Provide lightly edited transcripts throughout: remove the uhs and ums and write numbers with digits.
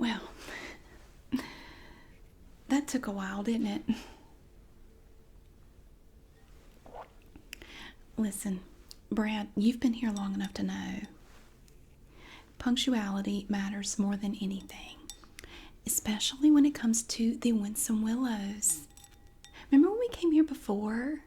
Well, that took a while, didn't it? Listen, Brad, you've been here long enough to know punctuality matters more than anything, especially when it comes to the Winsome Willows. Remember when we came here before?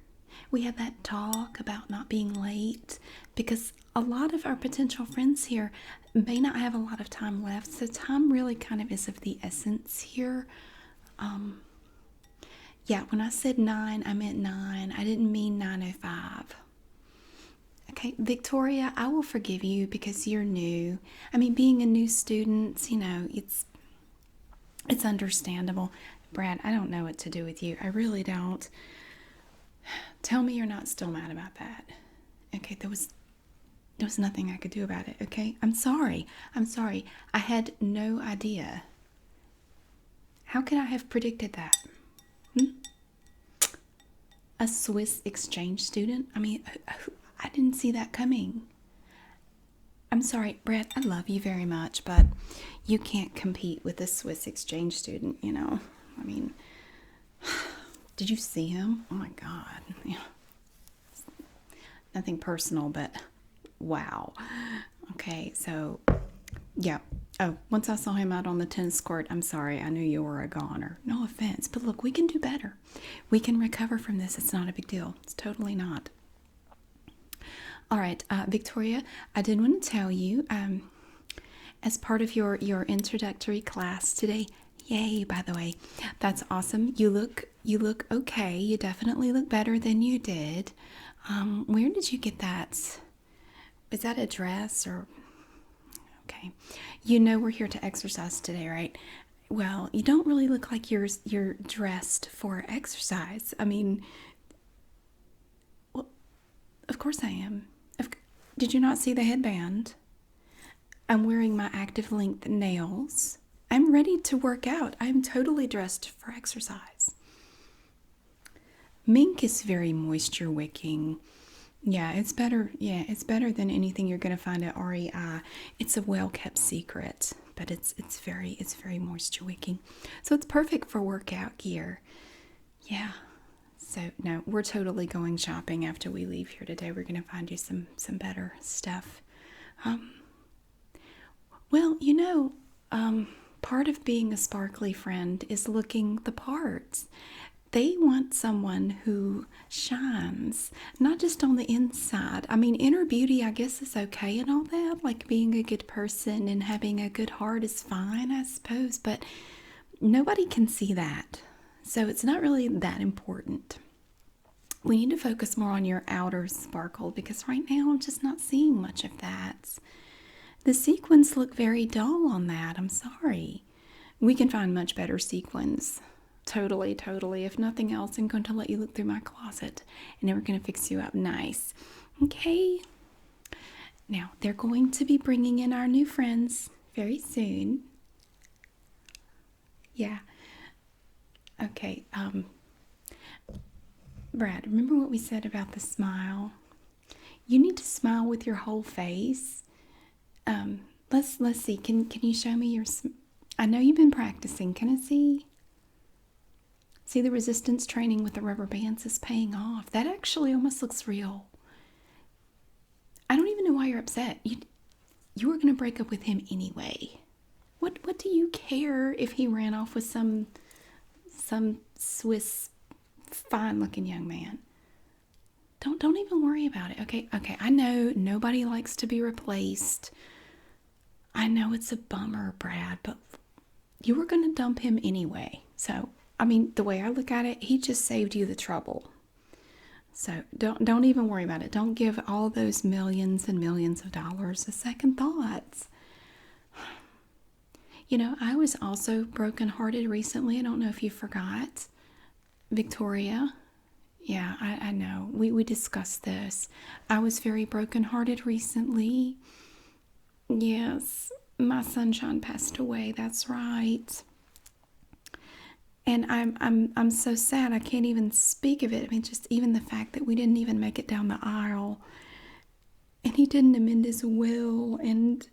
We had that talk about not being late because a lot of our potential friends here may not have a lot of time left, so time really kind of is of the essence here. Um, yeah, when I said 9, I meant 9. I didn't mean 9:05. Okay, Victoria, I will forgive you because you're new. I mean, being a new student, it's understandable. Brad, I don't know what to do with you. I really don't. Tell me you're not still mad about that. Okay, there was nothing I could do about it, okay? I'm sorry. I'm sorry. I had no idea. How could I have predicted that? Hmm? A Swiss exchange student? I mean, I didn't see that coming. I'm sorry, Brett, I love you very much, but you can't compete with a Swiss exchange student. I mean, did you see him? Oh my God. Yeah. Nothing personal, but wow. Okay, so yeah. Oh, once I saw him out on the tennis court, I'm sorry, I knew you were a goner. No offense, but look, we can do better. We can recover from this. It's not a big deal. It's totally not. All right, Victoria, I did want to tell you, as part of your introductory class today. Yay! By the way, that's awesome. You look okay. You definitely look better than you did. Where did you get that? Is that a dress or? Okay, you know we're here to exercise today, right? Well, you don't really look like you're dressed for exercise. I mean, well, of course I am. Did you not see the headband? I'm wearing my active length nails. I'm ready to work out. I'm totally dressed for exercise. Mink is very moisture wicking. Yeah, it's better. Yeah, it's better than anything you're going to find at REI. It's a well-kept secret, but it's very moisture wicking. So it's perfect for workout gear. Yeah. So no, we're totally going shopping after we leave here today. We're going to find you some better stuff. Um, well, part of being a sparkly friend is looking the parts. They want someone who shines, not just on the inside. I mean, inner beauty, I guess, is okay and all that. Like being a good person and having a good heart is fine, I suppose, but nobody can see that. So it's not really that important. We need to focus more on your outer sparkle because right now I'm just not seeing much of that. The sequins look very dull on that. I'm sorry. We can find much better sequins. Totally, totally. If nothing else, I'm going to let you look through my closet and then we're going to fix you up nice. Okay? Now, they're going to be bringing in our new friends very soon. Yeah. Okay. Brad, remember what we said about the smile? You need to smile with your whole face. Let's see. Can you show me your? I know you've been practicing. Can I see? See, the resistance training with the rubber bands is paying off. That actually almost looks real. I don't even know why you're upset. You were going to break up with him anyway. What do you care if he ran off with some Swiss fine looking young man? Don't even worry about it. Okay. Okay. I know nobody likes to be replaced. I know it's a bummer, Brad, but you were going to dump him anyway. So, I mean, the way I look at it, he just saved you the trouble. So, don't even worry about it. Don't give all those millions and millions of dollars a second thought. I was also brokenhearted recently. I don't know if you forgot. Victoria. Yeah, I know. We discussed this. I was very brokenhearted recently. Yes, my sunshine passed away. That's right. And I'm so sad. I can't even speak of it. I mean, just even the fact that we didn't even make it down the aisle, and he didn't amend his will, and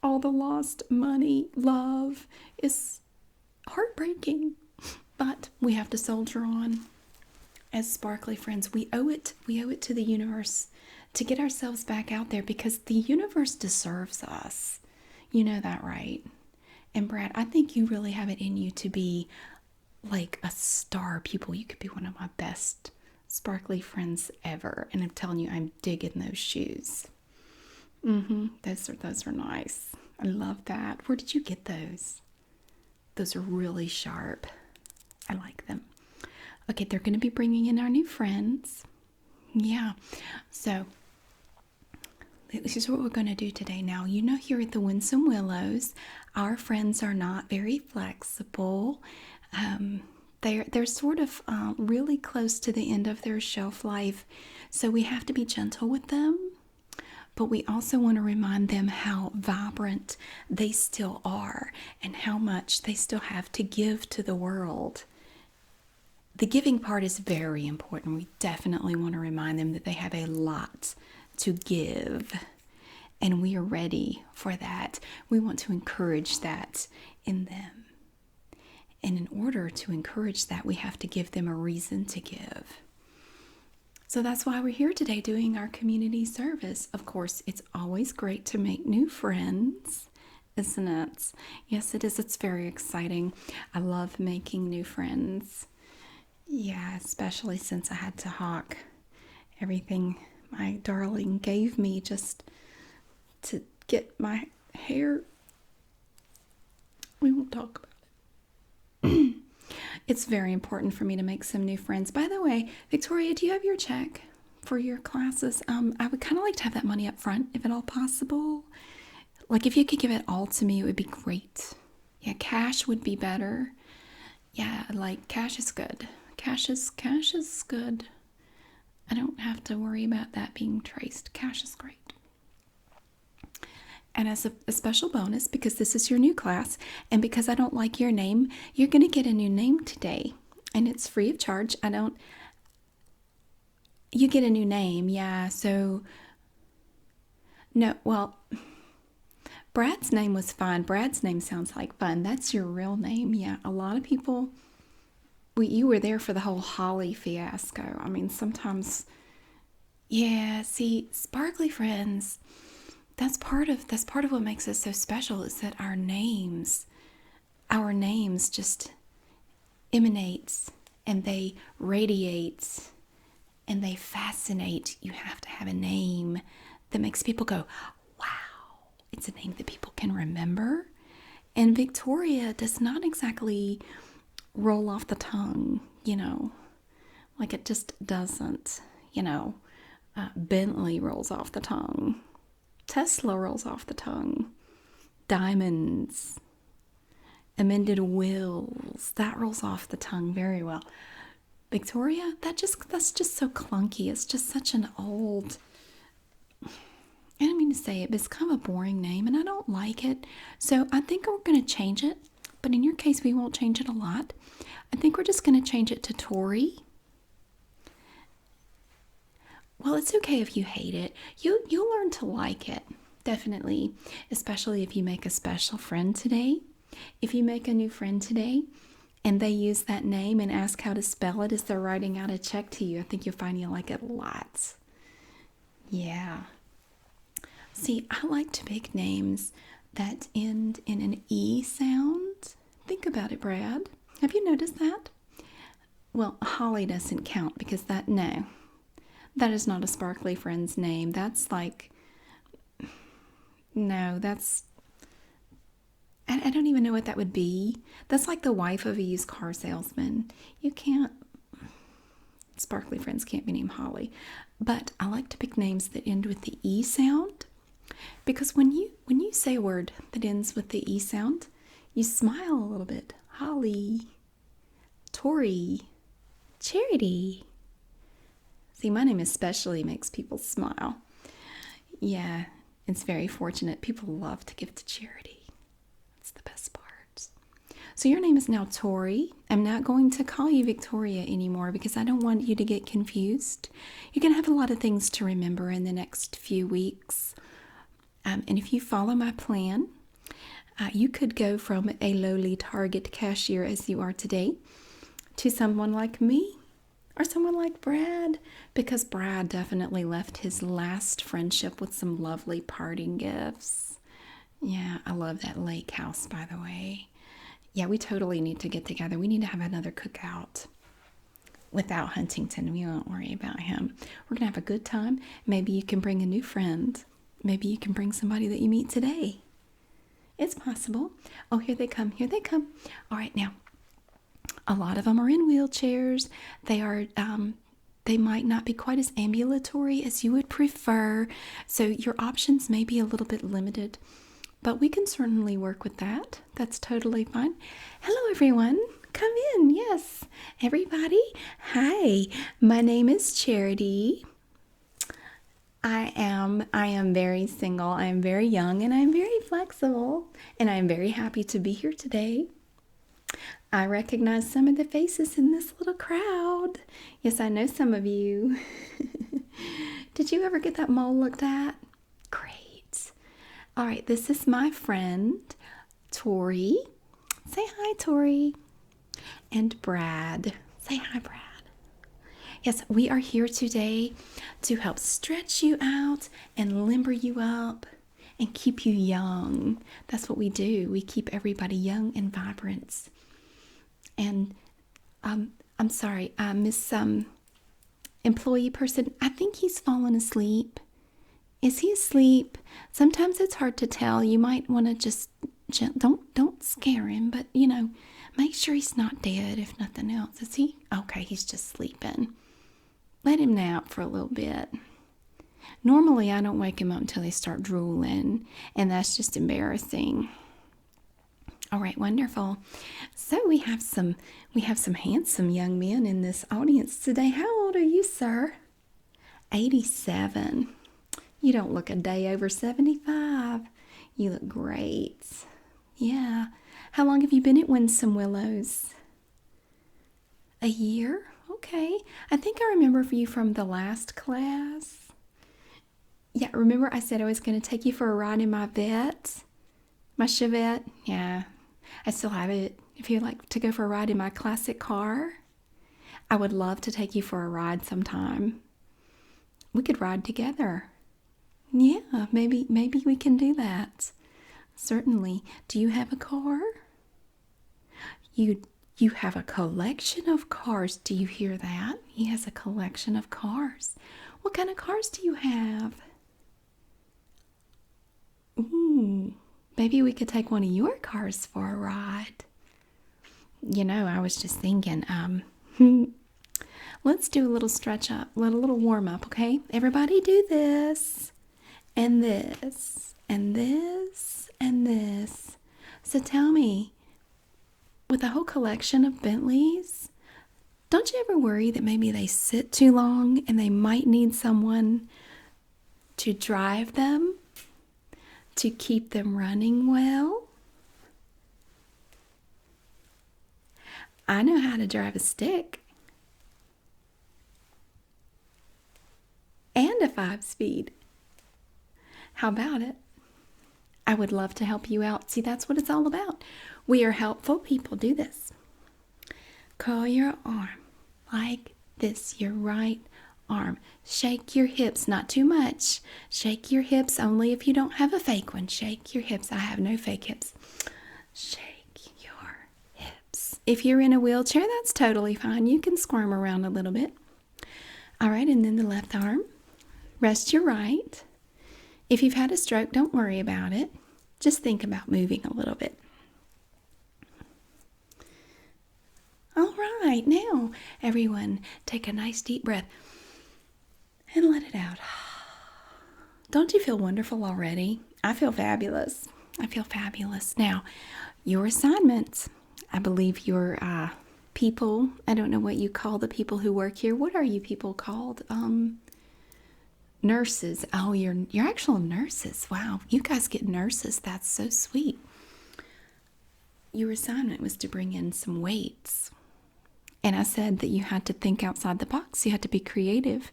all the lost money, love is heartbreaking. But we have to soldier on. As sparkly friends, we owe it to the universe to get ourselves back out there because the universe deserves us. You know that, right? And Brad, I think you really have it in you to be like a star pupil. You could be one of my best sparkly friends ever. And I'm telling you, I'm digging those shoes. Those are nice. I love that. Where did you get those? Those are really sharp. I like them. Okay, they're going to be bringing in our new friends. Yeah. So, this is what we're going to do today. Now, you know, here at the Winsome Willows, our friends are not very flexible. They're sort of really close to the end of their shelf life, so we have to be gentle with them. But we also want to remind them how vibrant they still are and how much they still have to give to the world. The giving part is very important. We definitely want to remind them that they have a lot to give, and we are ready for that. We want to encourage that in them. And in order to encourage that, we have to give them a reason to give. So that's why we're here today doing our community service. Of course, it's always great to make new friends, isn't it? Yes, it is. It's very exciting. I love making new friends. Yeah, especially since I had to hawk everything my darling gave me just to get my hair. We won't talk about it. It's very important for me to make some new friends. By the way, Victoria, do you have your check for your classes? I would kind of like to have that money up front, if at all possible. Like, if you could give it all to me, it would be great. Yeah, cash would be better. Yeah, like, cash is good. Cash is good. I don't have to worry about that being traced. Cash is great. And as a special bonus, because this is your new class, and because I don't like your name, you're going to get a new name today. And it's free of charge. You get a new name, yeah, so... No, well, Brad's name was fine. Brad's name sounds like fun. That's your real name, yeah. A lot of people... you were there for the whole Holly fiasco. I mean, sometimes... Yeah, see, sparkly friends... That's part of what makes us so special is that our names just emanates and they radiate and they fascinate. You have to have a name that makes people go, wow, it's a name that people can remember. And Victoria does not exactly roll off the tongue, like it just doesn't, Bentley rolls off the tongue. Tesla rolls off the tongue. Diamonds. Amended wills. That rolls off the tongue very well. Victoria, that's just so clunky. It's just such an old... I don't mean to say it, but it's kind of a boring name, and I don't like it. So I think we're going to change it. But in your case, we won't change it a lot. I think we're just going to change it to Tori. Well, it's okay if you hate it. You'll learn to like it, definitely, especially if you make a special friend today. If you make a new friend today and they use that name and ask how to spell it as they're writing out a check to you, I think you'll find you'll like it lots. Yeah. See, I like to pick names that end in an E sound. Think about it, Brad. Have you noticed that? Well, Holly doesn't count because no. That is not a sparkly friend's name. That's like, no, that's, I don't even know what that would be. That's like the wife of a used car salesman. You can't, sparkly friends can't be named Holly. But I like to pick names that end with the E sound. Because when you say a word that ends with the E sound, you smile a little bit. Holly, Tori, Charity. See, my name especially makes people smile. Yeah, it's very fortunate. People love to give to charity. That's the best part. So your name is now Tori. I'm not going to call you Victoria anymore because I don't want you to get confused. You're going to have a lot of things to remember in the next few weeks. And if you follow my plan, you could go from a lowly Target cashier as you are today to someone like me or someone like Brad, because Brad definitely left his last friendship with some lovely parting gifts. Yeah, I love that lake house, by the way. Yeah, we totally need to get together. We need to have another cookout without Huntington. We won't worry about him. We're going to have a good time. Maybe you can bring a new friend. Maybe you can bring somebody that you meet today. It's possible. Oh, here they come. Here they come. All right, now, a lot of them are in wheelchairs. They might not be quite as ambulatory as you would prefer. So your options may be a little bit limited. But we can certainly work with that. That's totally fine. Hello, everyone. Come in. Yes. Everybody. Hi. My name is Charity. I am very single. I am very young and I'm very flexible. And I'm very happy to be here today. I recognize some of the faces in this little crowd. Yes, I know some of you. Did you ever get that mole looked at? Great. All right, this is my friend, Tori. Say hi, Tori. And Brad. Say hi, Brad. Yes, we are here today to help stretch you out and limber you up and keep you young. That's what we do. We keep everybody young and vibrant. And I'm sorry, Miss employee person, I think he's fallen asleep. Is he asleep? Sometimes it's hard to tell. You might want to just don't scare him, but make sure he's not dead if nothing else. Is he? Okay, he's just sleeping. Let him nap for a little bit. Normally, I don't wake him up until they start drooling, and that's just embarrassing. All right, wonderful. So we have some handsome young men in this audience today. How old are you, sir? 87. You don't look a day over 75. You look great. Yeah. How long have you been at Winsome Willows? A year? Okay. I think I remember you from the last class. Yeah, remember I said I was going to take you for a ride in my vet? My Chevette? Yeah. I still have it. If you'd like to go for a ride in my classic car, I would love to take you for a ride sometime. We could ride together. Yeah, maybe we can do that. Certainly. Do you have a car? You have a collection of cars. Do you hear that? He has a collection of cars. What kind of cars do you have? Ooh, maybe we could take one of your cars for a ride. I was just thinking, let's do a little stretch up, a little warm up, okay? Everybody do this. And this, and this, and this. So tell me, with a whole collection of Bentleys, don't you ever worry that maybe they sit too long and they might need someone to drive them, to keep them running well? I know how to drive a stick. And a 5-speed. How about it? I would love to help you out. See, that's what it's all about. We are helpful people. Do this. Curl your arm like this, your right arm. Shake your hips, not too much. Shake your hips only if you don't have a fake one. Shake your hips. I have no fake hips. Shake your hips. If you're in a wheelchair, that's totally fine. You can squirm around a little bit. All right, and then the left arm. Rest your right. If you've had a stroke, don't worry about it. Just think about moving a little bit. All right, now, everyone, take a nice deep breath and let it out. Don't you feel wonderful already? I feel fabulous. I feel fabulous. Now, your assignments. I believe your people, I don't know what you call the people who work here. What are you people called? Nurses. Oh, you're actual nurses. Wow, you guys get nurses. That's so sweet. Your assignment was to bring in some weights. And I said that you had to think outside the box. You had to be creative.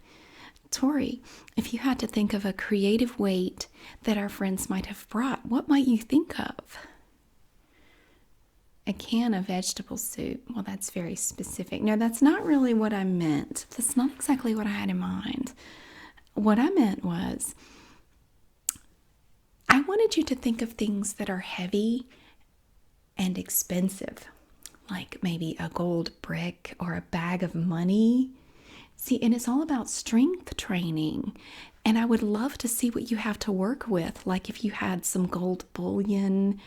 Tori, if you had to think of a creative weight that our friends might have brought, what might you think of? A can of vegetable soup. Well, that's very specific. No, that's not really what I meant. That's not exactly what I had in mind. What I meant was, I wanted you to think of things that are heavy and expensive, like maybe a gold brick or a bag of money. See, and it's all about strength training. And I would love to see what you have to work with, like if you had some gold bullion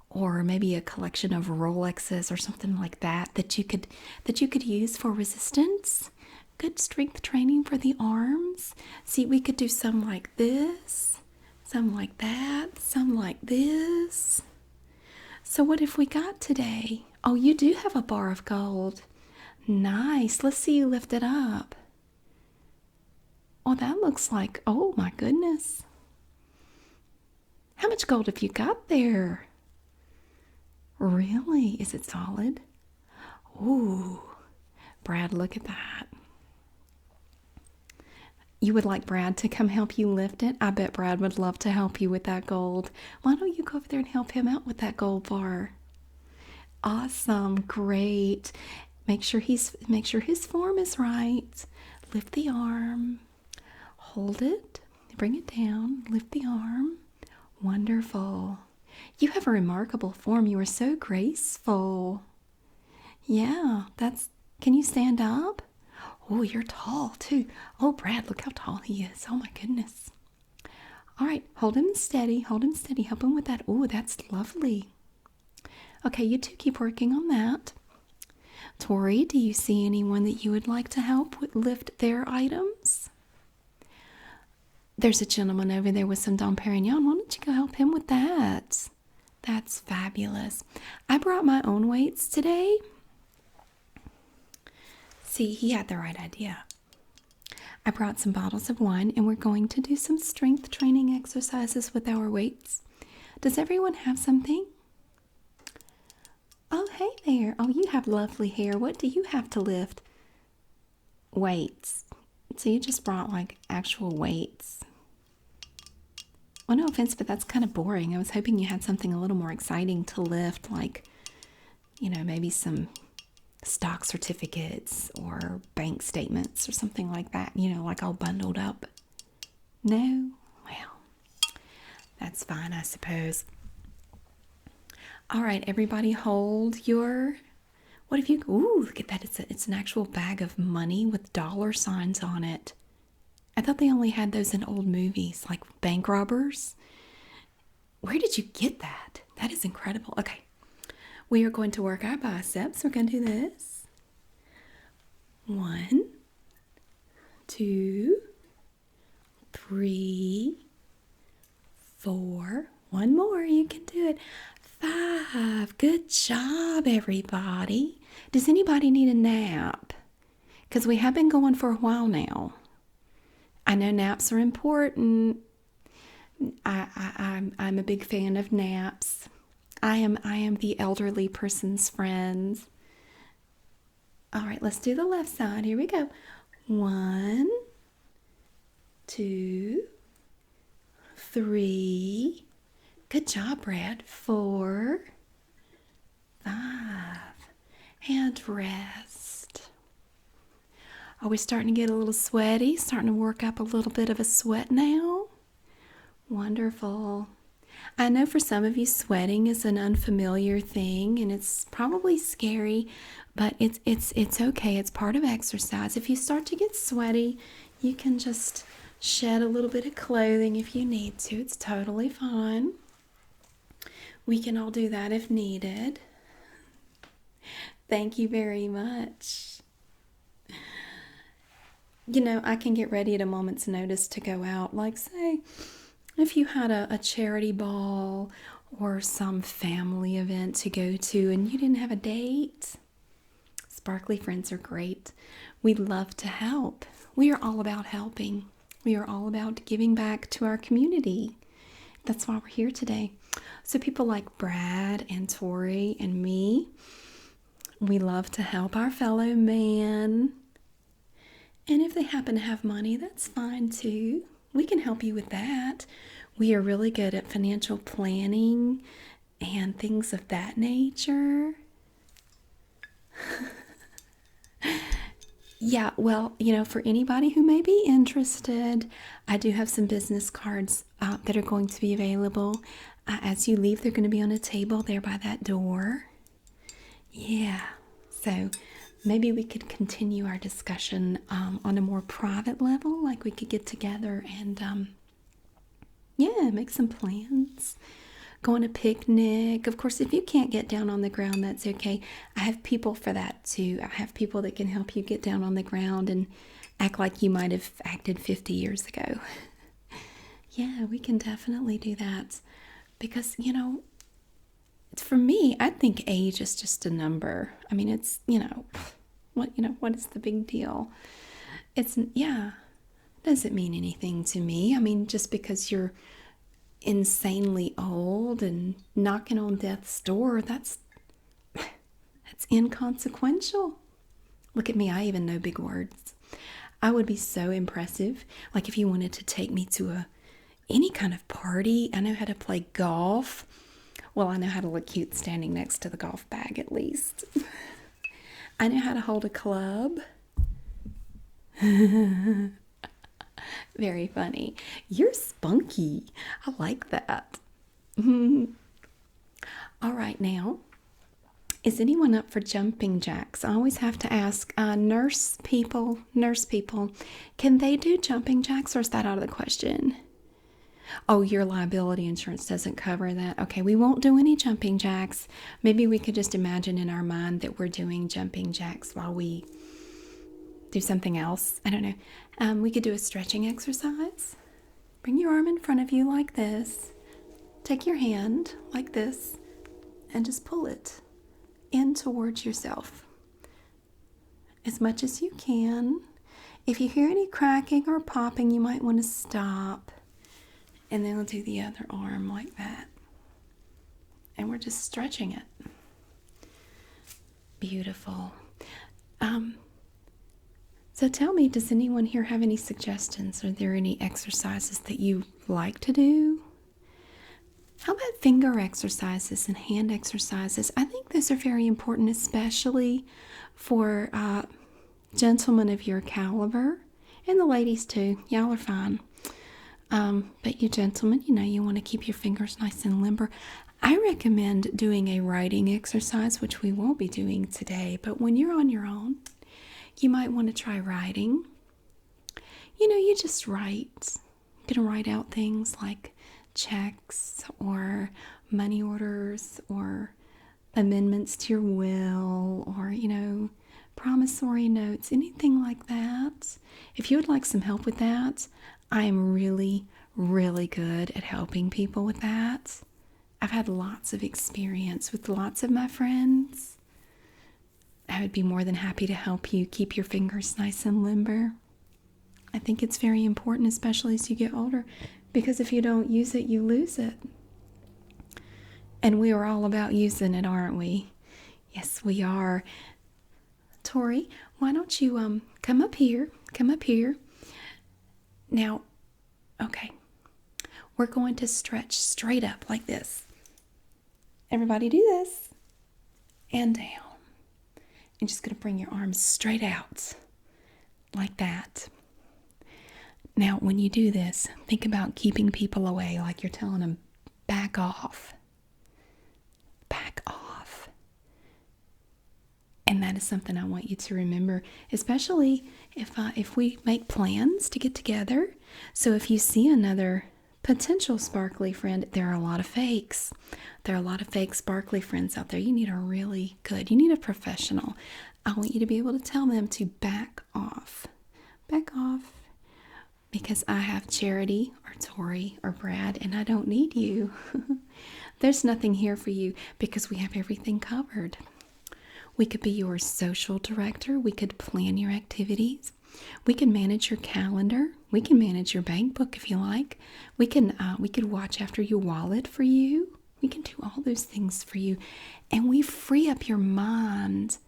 or maybe a collection of Rolexes or something like that that you could use for resistance. Good strength training for the arms. See, we could do some like this, some like that, some like this. So what if we got today? Oh, you do have a bar of gold. Nice. Let's see you lift it up. Oh, that looks like, oh my goodness. How much gold have you got there? Really? Is it solid? Ooh, Brad, look at that. You would like Brad to come help you lift it? I bet Brad would love to help you with that gold. Why don't you go over there and help him out with that gold bar? Awesome, great. Make sure his form is right. Lift the arm. Hold it. Bring it down. Lift the arm. Wonderful. You have a remarkable form. You are so graceful. Yeah, can you stand up? Oh, you're tall too. Oh, Brad, look how tall he is. Oh my goodness. All right, hold him steady. Hold him steady. Help him with that. Oh, that's lovely. Okay, you two keep working on that. Tori, do you see anyone that you would like to help lift their items? There's a gentleman over there with some Dom Perignon. Why don't you go help him with that? That's fabulous. I brought my own weights today. See, he had the right idea. I brought some bottles of wine, and we're going to do some strength training exercises with our weights. Does everyone have something? Oh, hey there. Oh, you have lovely hair. What do you have to lift? Weights. So you just brought like actual weights. Well, no offense, but that's kind of boring. I was hoping you had something a little more exciting to lift, like, maybe some stock certificates or bank statements or something like that, like all bundled up. No? Well, that's fine, I suppose. All right, everybody hold your, what have you, ooh, look at that. It's an actual bag of money with dollar signs on it. I thought they only had those in old movies, like bank robbers. Where did you get that? That is incredible. Okay, we are going to work our biceps. We're going to do this. 1, 2, 3, 4. One more. You can do it. 5. Good job, everybody. Does anybody need a nap? Because we have been going for a while now. I know naps are important. I'm a big fan of naps. I am the elderly person's friend. All right, let's do the left side. Here we go. 1, 2, 3. Good job, Brad. 4, 5. And rest. Are we starting to get a little sweaty? Starting to work up a little bit of a sweat now? Wonderful. I know for some of you sweating is an unfamiliar thing and it's probably scary, but it's okay. It's part of exercise. If you start to get sweaty, you can just shed a little bit of clothing if you need to. It's totally fine. We can all do that if needed. Thank you very much. I can get ready at a moment's notice to go out. Like, say, if you had a charity ball or some family event to go to and you didn't have a date, Sparkly Friends are great. We love to help. We are all about helping. We are all about giving back to our community. That's why we're here today. So people like Brad and Tori and me, we love to help our fellow man. And if they happen to have money, that's fine too. We can help you with that. We are really good at financial planning and things of that nature. Yeah, well, for anybody who may be interested, I do have some business cards that are going to be available. As you leave, they're going to be on a table there by that door. Yeah, so maybe we could continue our discussion on a more private level, like we could get together and, yeah, make some plans. Go on a picnic. Of course, if you can't get down on the ground, that's okay. I have people for that too. I have people that can help you get down on the ground and act like you might have acted 50 years ago. Yeah, we can definitely do that. Because, for me, I think age is just a number. I mean, it's, what is the big deal? It's, yeah, doesn't mean anything to me. I mean, just because you're insanely old and knocking on death's door, that's inconsequential. Look at me, I even know big words. I would be so impressive, like if you wanted to take me to any kind of party. I know how to play golf. Well, I know how to look cute standing next to the golf bag, at least. I know how to hold a club. Very funny. You're spunky. I like that. All right, now, is anyone up for jumping jacks? I always have to ask nurse people, can they do jumping jacks, or is that out of the question? Oh, your liability insurance doesn't cover that. Okay, we won't do any jumping jacks. Maybe we could just imagine in our mind that we're doing jumping jacks while we do something else. I don't know. We could do a stretching exercise. Bring your arm in front of you like this. Take your hand like this and just pull it in towards yourself as much as you can. If you hear any cracking or popping, you might want to stop. And then we'll do the other arm like that. And we're just stretching it. Beautiful. So tell me, does anyone here have any suggestions? Are there any exercises that you like to do? How about finger exercises and hand exercises? I think those are very important, especially for gentlemen of your caliber. And the ladies too. Y'all are fine. But you gentlemen, you want to keep your fingers nice and limber. I recommend doing a writing exercise, which we won't be doing today. But when you're on your own, you might want to try writing. You just write. You can write out things like checks or money orders or amendments to your will or, promissory notes, anything like that. If you would like some help with that, I am really, really good at helping people with that. I've had lots of experience with lots of my friends. I would be more than happy to help you keep your fingers nice and limber. I think it's very important, especially as you get older, because if you don't use it, you lose it. And we are all about using it, aren't we? Yes, we are. Tori, why don't you come up here? Come up here. Now, okay, we're going to stretch straight up like this. Everybody do this. And down. And just going to bring your arms straight out like that. Now, when you do this, think about keeping people away, like you're telling them, back off. Back off. And that is something I want you to remember, especially if we make plans to get together. So if you see another potential sparkly friend, there are a lot of fakes. There are a lot of fake sparkly friends out there. You need you need a professional. I want you to be able to tell them to back off. Back off. Because I have Charity or Tori or Brad and I don't need you. There's nothing here for you because we have everything covered. We could be your social director. We could plan your activities. We can manage your calendar. We can manage your bank book if you like. We could watch after your wallet for you. We can do all those things for you. And we free up your mind.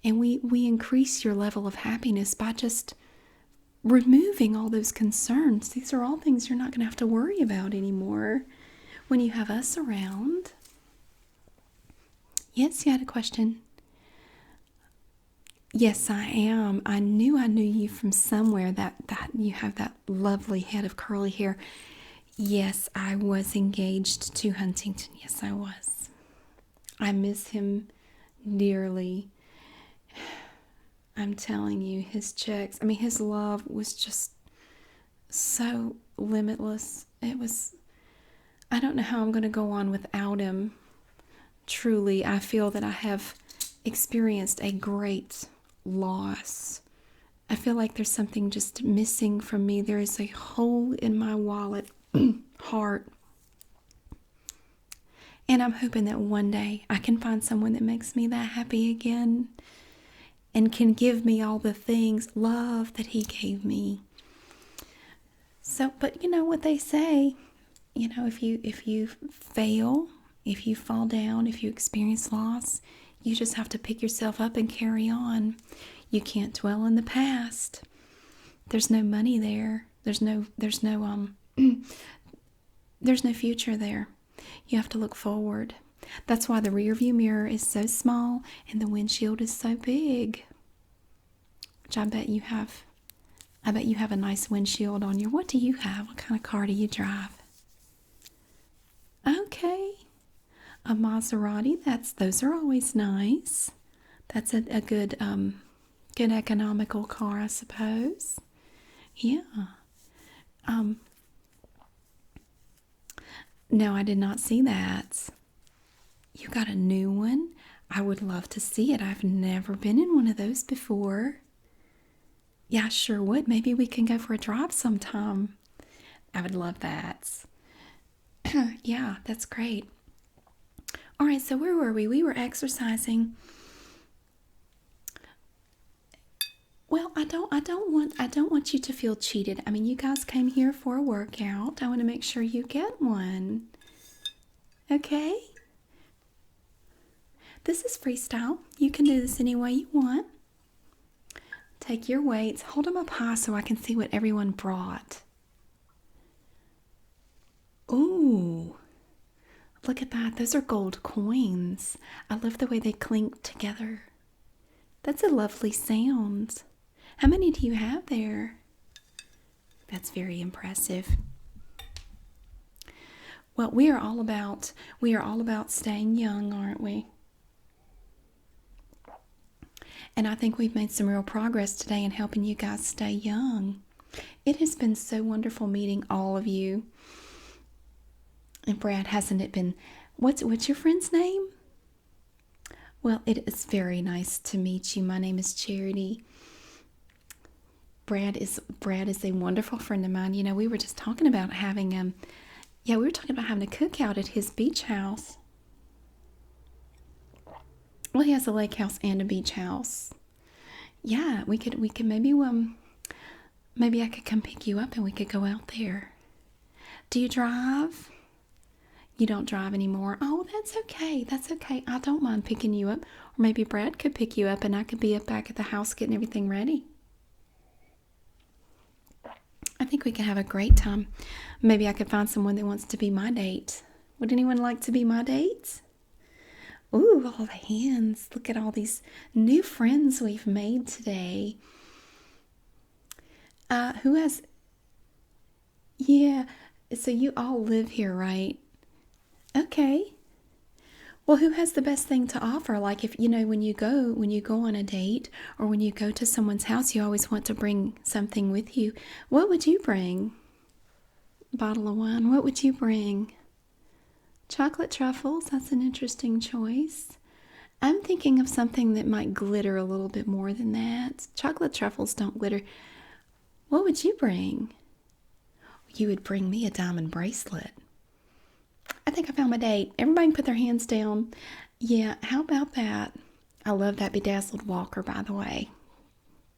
And we increase your level of happiness by just removing all those concerns. These are all things you're not going to have to worry about anymore when you have us around. Yes, you had a question. Yes, I am. I knew you from somewhere, that you have that lovely head of curly hair. Yes, I was engaged to Huntington. Yes, I was. I miss him dearly. I'm telling you, his checks, his love was just so limitless. I don't know how I'm going to go on without him. Truly, I feel that I have experienced a great loss. I feel like there's something just missing from me. There is a hole in my wallet, heart. And I'm hoping that one day I can find someone that makes me that happy again and can give me all the things, love that he gave me. So, but you know what they say, if you fail, if you fall down, if you experience loss, you just have to pick yourself up and carry on. You can't dwell in the past. There's no money there. There's no there's no future there. You have to look forward. That's why the rear view mirror is so small and the windshield is so big. Which I bet you have a nice windshield on your. What do you have? What kind of car do you drive? Okay. A Maserati. Those are always nice. That's a good good economical car, I suppose. Yeah. No, I did not see that. You got a new one? I would love to see it. I've never been in one of those before. Yeah, I sure would. Maybe we can go for a drive sometime. I would love that. Yeah, that's great. All right, so where were we? We were exercising. Well, I don't want you to feel cheated. You guys came here for a workout. I want to make sure you get one. Okay? This is freestyle. You can do this any way you want. Take your weights. Hold them up high so I can see what everyone brought. Ooh. Look at that. Those are gold coins. I love the way they clink together. That's a lovely sound. How many do you have there? That's very impressive. Well, we are all about staying young, aren't we? And I think we've made some real progress today in helping you guys stay young. It has been so wonderful meeting all of you. And Brad, hasn't it been? What's your friend's name? Well, it is very nice to meet you. My name is Charity. Brad is a wonderful friend of mine. We were just talking about having a cookout at his beach house. Well, he has a lake house and a beach house. Yeah, we could maybe I could come pick you up and we could go out there. Do you drive? You don't drive anymore. Oh, that's okay. That's okay. I don't mind picking you up. Or maybe Brad could pick you up and I could be up back at the house getting everything ready. I think we could have a great time. Maybe I could find someone that wants to be my date. Would anyone like to be my date? Ooh, all the hands. Look at all these new friends we've made today. Who has... Yeah, so you all live here, right? Okay. Well, who has the best thing to offer? Like if, when you go on a date or when you go to someone's house, you always want to bring something with you. What would you bring? Bottle of wine. What would you bring? Chocolate truffles. That's an interesting choice. I'm thinking of something that might glitter a little bit more than that. Chocolate truffles don't glitter. What would you bring? You would bring me a diamond bracelet. I think I found my date. Everybody can put their hands down. Yeah, how about that? I love that bedazzled walker, by the way.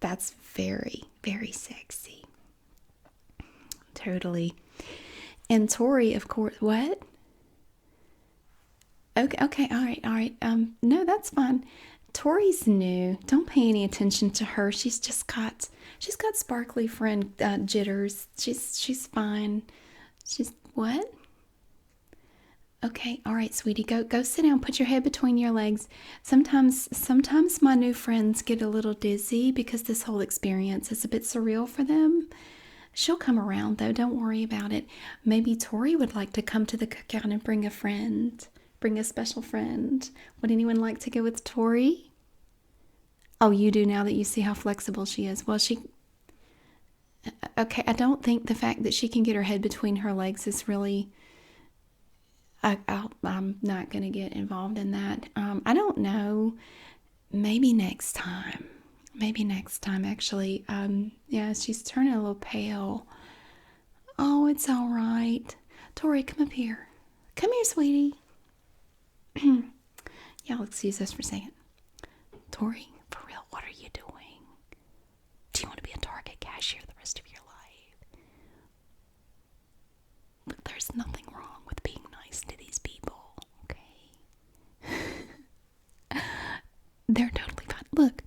That's very, very sexy. Totally. And Tori, of course, what? Okay, all right. No, that's fine. Tori's new. Don't pay any attention to her. She's just got She's got sparkly friend jitters. She's fine. She's what? Okay, all right, sweetie, go sit down. Put your head between your legs. Sometimes my new friends get a little dizzy because this whole experience is a bit surreal for them. She'll come around though. Don't worry about it. Maybe Tori would like to come to the cookout and bring a friend, bring a special friend. Would anyone like to go with Tori? Oh, you do now that you see how flexible she is. Well, okay. I don't think the fact that she can get her head between her legs is really. I'm not going to get involved in that. I don't know. Maybe next time. Maybe next time, actually. Yeah, she's turning a little pale. Oh, it's all right. Tori, come up here. Come here, sweetie. Y'all excuse us for a second. Tori, for real, what are you doing? Do you want to be a Target cashier the rest of your life? Look, there's nothing wrong with being nice to these people, okay? They're totally fine. Look,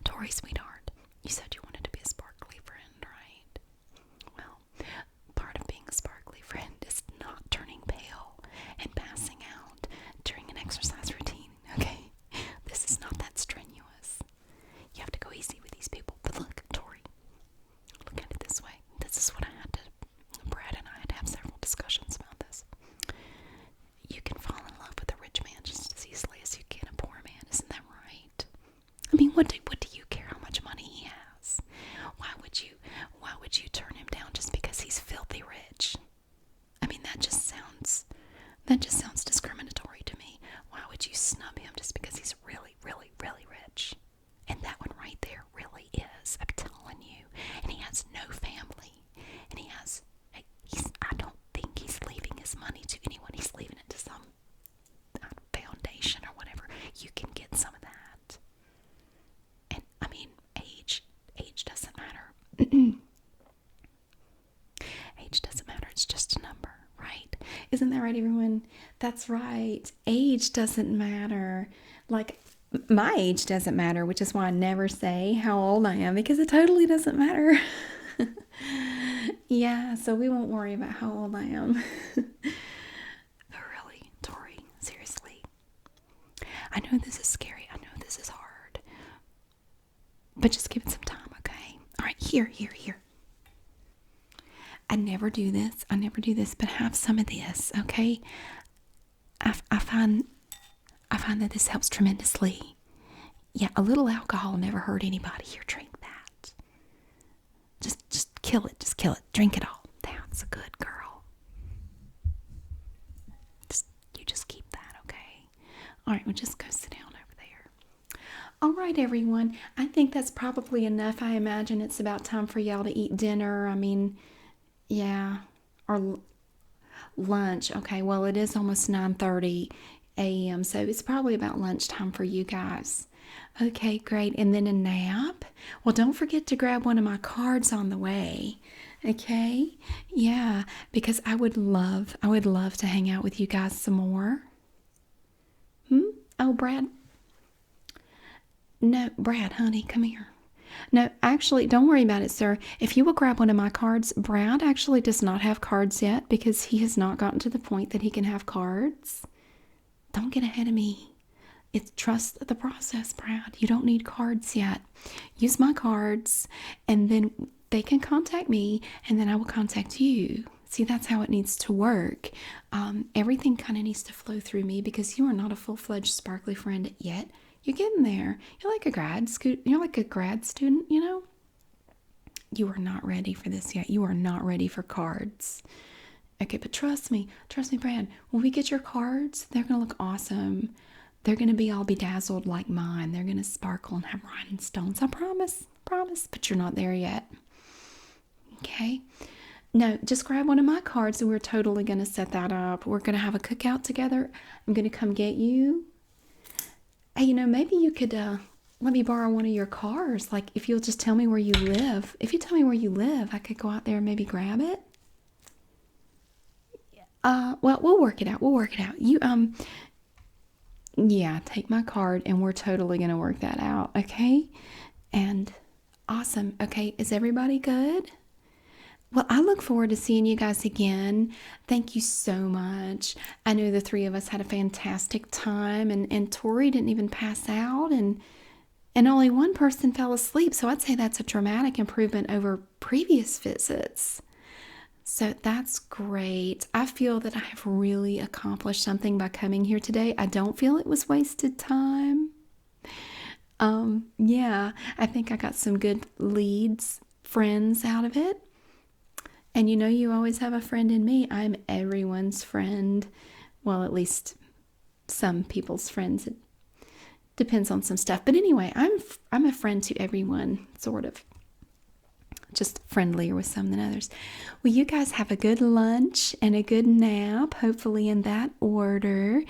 Tori, sweetheart, you said you wanted to be a sparkly friend, right? Well, part of being a sparkly friend is not turning pale and passing out during an exercise routine, okay? This is not that strenuous. You have to go easy with these people. But look, Tori, look at it this way. This is what Brad and I had to have several discussions about this. You can fall in love with a rich man just as easily as you can a poor man, isn't that right? I mean, what do you care how much money he has? Why would you turn him down just because he's filthy rich? I mean, that just sounds discriminatory to me. Why would you snub him just because he's really, really, really rich? And that one right there really is, I'm telling you. And he has no family. And I don't think he's leaving his money to anyone. He's leaving it to some foundation or whatever. You can get some of that. And, I mean, age doesn't matter. Age doesn't matter. It's just a number, right? Isn't that right, everyone? That's right. Age doesn't matter. Like, my age doesn't matter, which is why I never say how old I am, because it totally doesn't matter. Yeah, so we won't worry about how old I am. But really, Tori, seriously. I know this is scary. I know this is hard. But just give it some time, okay? All right, here. I never do this, but have some of this, okay? I find that this helps tremendously. Yeah, a little alcohol never hurt anybody. Here, drink that. Just kill it. Just kill it. Drink it all. That's a good girl. You just keep that, okay? All right, we'll just go sit down over there. All right, everyone. I think that's probably enough. I imagine it's about time for y'all to eat dinner. I mean, yeah, or lunch. Okay, well, it is almost 9:30 a.m., so it's probably about lunchtime for you guys. Okay, great. And then a nap? Well, don't forget to grab one of my cards on the way. Okay? Yeah, because I would love to hang out with you guys some more. Oh, Brad. No, Brad, honey, come here. No, actually, don't worry about it, sir. If you will grab one of my cards, Brad actually does not have cards yet because he has not gotten to the point that he can have cards. Don't get ahead of me. Trust the process, Brad. You don't need cards yet. Use my cards, and then they can contact me, and then I will contact you. See, that's how it needs to work. Everything kind of needs to flow through me because you are not a full-fledged sparkly friend yet. You're getting there. You're like a grad student, you know? You are not ready for this yet. You are not ready for cards. Okay, but trust me, Brad. When we get your cards, they're going to look awesome. They're going to be all bedazzled like mine. They're going to sparkle and have rhinestones. I promise, but you're not there yet. Okay? No, just grab one of my cards and we're totally going to set that up. We're going to have a cookout together. I'm going to come get you. Hey, maybe you could let me borrow one of your cars. Like, if you'll just tell me where you live. If you tell me where you live, I could go out there and maybe grab it. Well, we'll work it out. You, yeah, take my card and we're totally going to work that out, okay? And Awesome. Okay, is everybody good? Well, I look forward to seeing you guys again. Thank you so much. I know the three of us had a fantastic time, and Tori didn't even pass out, and only one person fell asleep. So I'd say that's a dramatic improvement over previous visits. So that's great. I feel that I have really accomplished something by coming here today. I don't feel it was wasted time. Yeah, I think I got some good leads, friends out of it. And you know, you always have a friend in me. I'm everyone's friend. Well, at least some people's friends. It depends on some stuff. But anyway, I'm a friend to everyone, sort of. Just friendlier with some than others. Well, you guys have a good lunch and a good nap, hopefully in that order.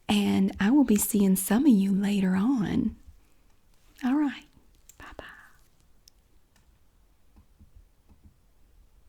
And I will be seeing some of you later on. All right.